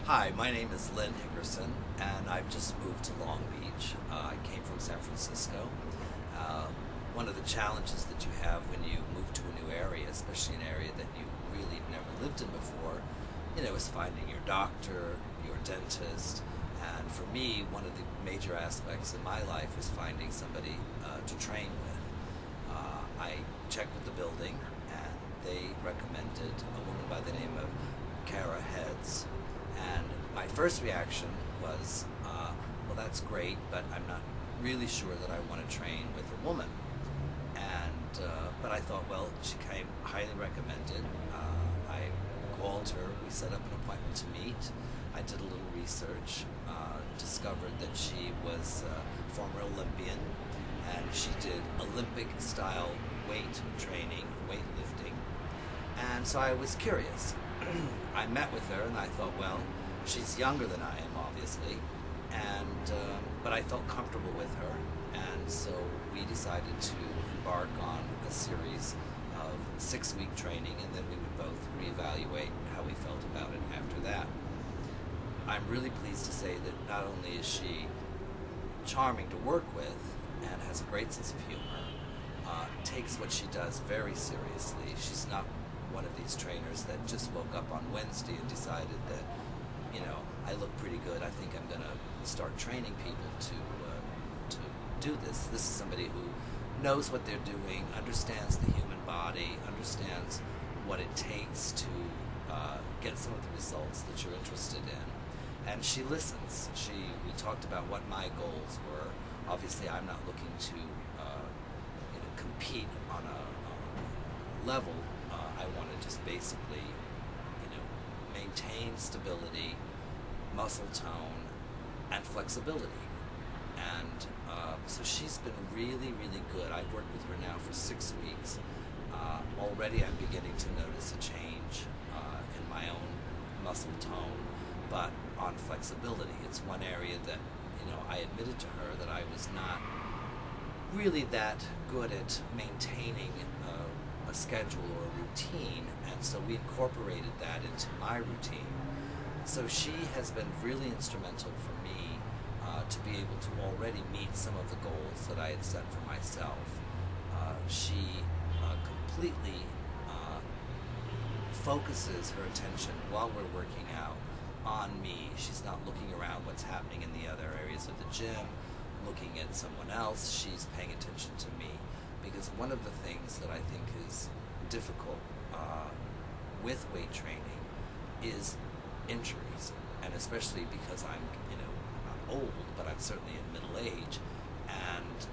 Hi, my name is Lynn Hickerson, and I've just moved to Long Beach. I came from San Francisco. Uh, One of the challenges that you have when you move to a new area, especially an area that you really never lived in before, is finding your doctor, your dentist. And for me, one of the major aspects in my life is finding somebody to train with. I checked with the building, and they recommended a woman by the name of Kara Heads. And my first reaction was, well, that's great, but I'm not really sure that I want to train with a woman. But I thought, well, she came highly recommended. I called her. We set up an appointment to meet. I did a little research, discovered that she was a former Olympian, and she did Olympic-style weight training, weightlifting. And so I was curious. I met with her, and I thought, well, she's younger than I am, obviously, but I felt comfortable with her, and so we decided to embark on a series of 6-week training, and then we would both reevaluate how we felt about it after that. I'm really pleased to say that not only is she charming to work with and has a great sense of humor, takes what she does very seriously. She's not one of these trainers that just woke up on Wednesday and decided that, I look pretty good. I think I'm going to start training people to do this. This is somebody who knows what they're doing, understands the human body, understands what it takes to get some of the results that you're interested in. And she listens. We talked about what my goals were. Obviously, I'm not looking to compete on a level. I want to just basically, maintain stability, muscle tone, and flexibility. And so she's been really, really good. I've worked with her now for 6 weeks. Already I'm beginning to notice a change in my own muscle tone, but on flexibility. It's one area that, I admitted to her that I was not really that good at maintaining a schedule or a routine, and so we incorporated that into my routine. So she has been really instrumental for me to be able to already meet some of the goals that I had set for myself. She completely focuses her attention while we're working out on me. She's not looking around what's happening in the other areas of the gym, looking at someone else. She's paying attention to me, because one of the things that I think is difficult with weight training is injuries, and especially because I'm, not old, but I'm certainly in middle age, and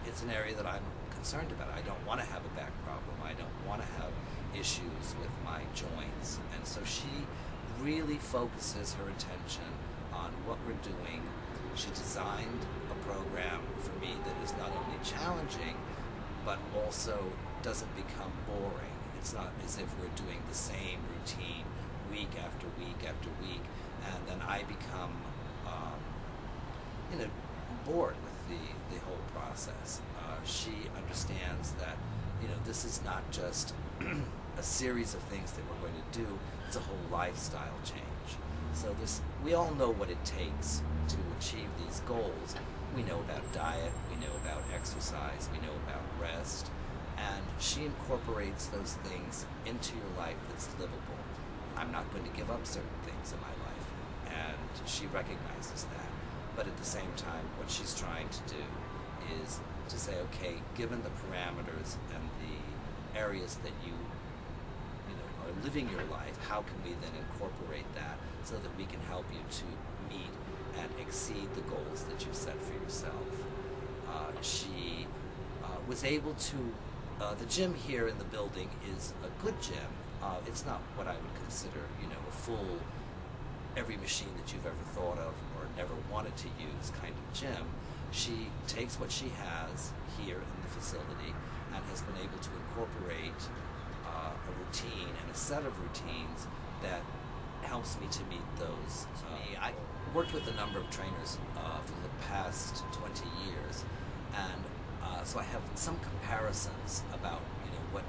it's an area that I'm concerned about. I don't want to have a back problem. I don't want to have issues with my joints, and so she really focuses her attention on what we're doing. She designed a program for me that is not only challenging, but also doesn't become boring. It's not as if we're doing the same routine week after week after week, and then I become, bored with the whole process. She understands that, this is not just a series of things that we're going to do, it's a whole lifestyle change. So we all know what it takes to achieve these goals. We know about diet, we know about exercise, we know about rest, and she incorporates those things into your life that's livable. I'm not going to give up certain things in my life, and she recognizes that. But at the same time, what she's trying to do is to say, okay, given the parameters and the areas that you are living your life, how can we then incorporate that so that we can help you to meet and exceed the goals that you've set for yourself. She was able to, the gym here in the building is a good gym. It's not what I would consider, a full, every machine that you've ever thought of or never wanted to use kind of gym. She takes what she has here in the facility and has been able to incorporate a routine and a set of routines that helps me to meet those. I worked with a number of trainers for the past 20 years, and so I have some comparisons about what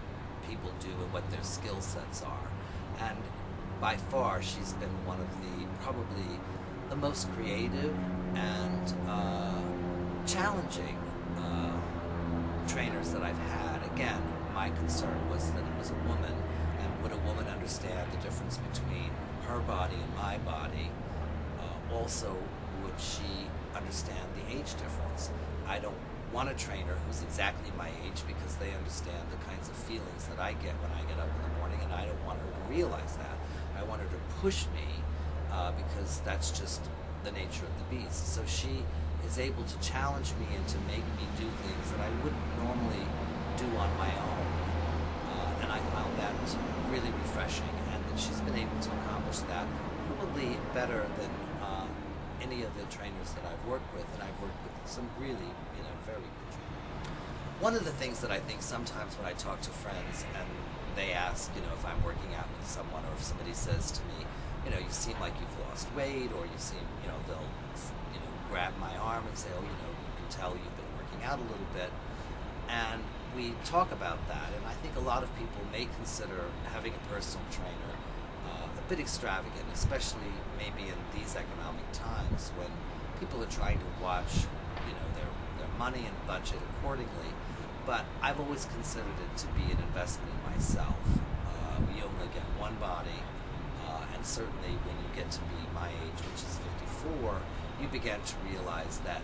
people do and what their skill sets are. And by far, she's been one of the probably the most creative and challenging trainers that I've had. Again, my concern was that it was a woman, and would a woman understand the difference between her body and my body? Also, would she understand the age difference? I don't want a trainer who's exactly my age because they understand the kinds of feelings that I get when I get up in the morning, and I don't want her to realize that. I want her to push me because that's just the nature of the beast. So she is able to challenge me and to make me do things that I wouldn't normally do on my own. And I found that really refreshing, and that she's been able to accomplish that probably better than any of the trainers that I've worked with, and I've worked with some really, very good trainers. One of the things that I think sometimes when I talk to friends and they ask, if I'm working out with someone, or if somebody says to me, you seem like you've lost weight, or you seem, they'll, grab my arm and say, oh, you can tell you've been working out a little bit. And we talk about that, and I think a lot of people may consider having a personal trainer a bit extravagant, especially maybe in these economic times when people are trying to watch, their money and budget accordingly. But I've always considered it to be an investment in myself. We only get one body, and certainly when you get to be my age, which is 54, you begin to realize that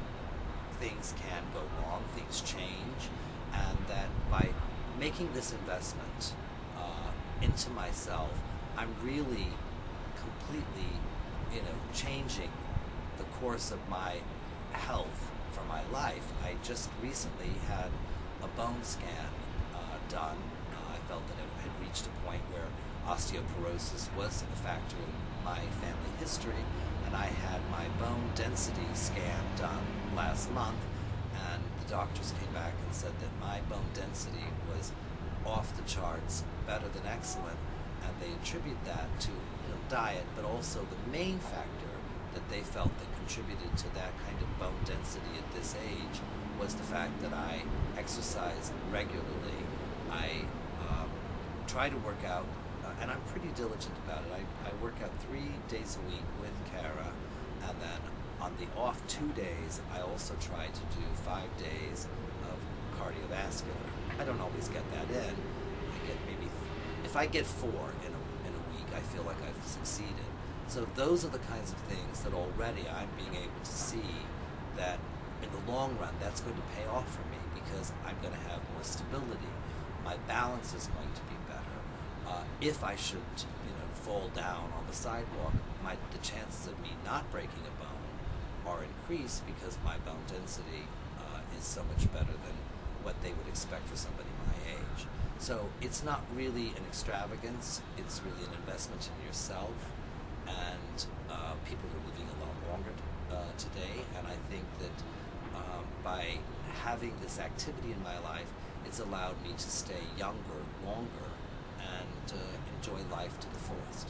things can go wrong, things change, and that by making this investment into myself, I'm really completely, changing the course of my health for my life. I just recently had a bone scan done. I felt that it had reached a point where osteoporosis was a factor in my family history, and I had my bone density scan done last month, and the doctors came back and said that my bone density was off the charts, better than excellent, and they attribute that to diet, but also the main factor that they felt that contributed to that kind of bone density at this age was the fact that I exercise regularly. I try to work out, and I'm pretty diligent about it. I work out 3 days a week with Kara, and then on the off 2 days, I also try to do 5 days of cardiovascular. I don't always get that in. I get maybe, if I get 4 in a week, I feel like I've succeeded. So those are the kinds of things that already I'm being able to see that in the long run, that's going to pay off for me because I'm going to have more stability. My balance is going to be better. If I should, fall down on the sidewalk, the chances of me not breaking a bone are increased because my bone density is so much better than what they would expect for somebody my age. So it's not really an extravagance, it's really an investment in yourself, and people are living a lot longer today, and I think that by having this activity in my life, it's allowed me to stay younger, longer, and enjoy life to the fullest.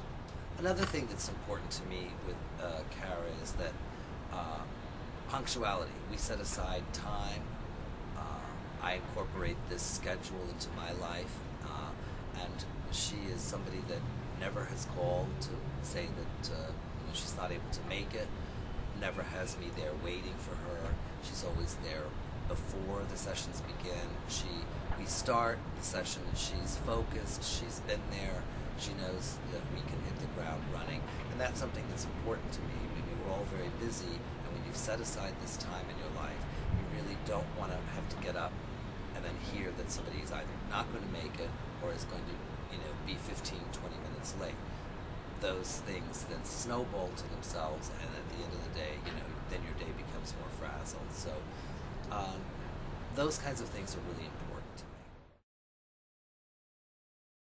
Another thing that's important to me with Kara is that punctuality. We set aside time. I incorporate this schedule into my life, and she is somebody that never has called to say that she's not able to make it, never has me there waiting for her. She's always there before the sessions begin. We start the session and she's focused, she's been there, she knows that we can hit the ground running, and that's something that's important to me. I mean, we're all very busy, and when you've set aside this time in your life, you really don't want to have to get up and then hear that somebody is either not going to make it or is going to, be 15, 20 minutes late. Those things then snowball to themselves, and at the end of the day, then your day becomes more frazzled. So those kinds of things are really important.